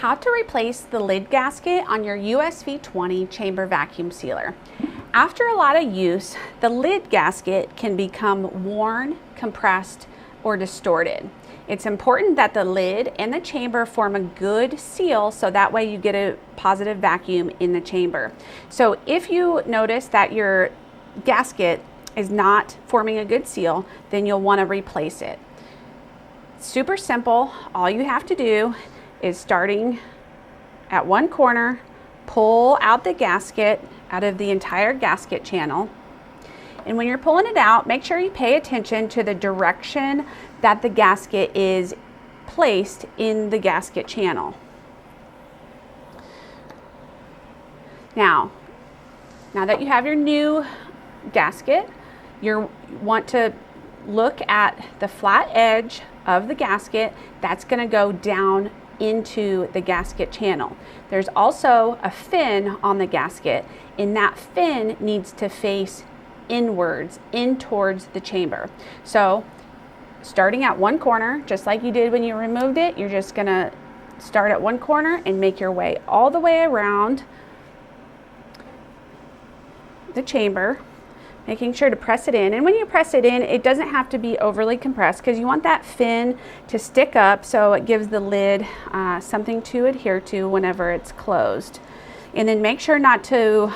How to replace the lid gasket on your USV20 Chamber Vacuum Sealer. After a lot of use, the lid gasket can become worn, compressed, or distorted. It's important that the lid and the chamber form a good seal so that way you get a positive vacuum in the chamber. So if you notice that your gasket is not forming a good seal, then you'll want to replace it. Super simple. All you have to do is, starting at one corner, pull out the gasket out of the entire gasket channel. And when you're pulling it out, make sure you pay attention to the direction that the gasket is placed in the gasket channel. Now that you have your new gasket, you want to look at the flat edge of the gasket that's going to go down into the gasket channel. There's also a fin on the gasket, and that fin needs to face inwards, in towards the chamber. So starting at one corner, just like you did when you removed it, you're just going to start at one corner and make your way all the way around the chamber, making sure to press it in. And when you press it in, it doesn't have to be overly compressed because you want that fin to stick up so it gives the lid something to adhere to whenever it's closed. And then make sure not to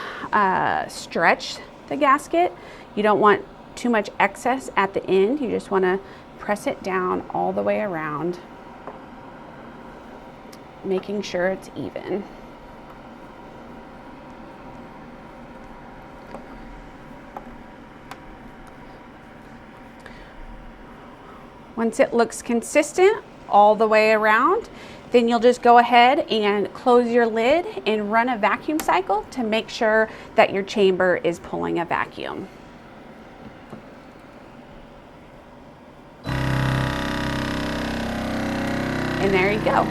stretch the gasket. You don't want too much excess at the end. You just want to press it down all the way around, making sure it's even. Once it looks consistent all the way around, then you'll just go ahead and close your lid and run a vacuum cycle to make sure that your chamber is pulling a vacuum. And there you go.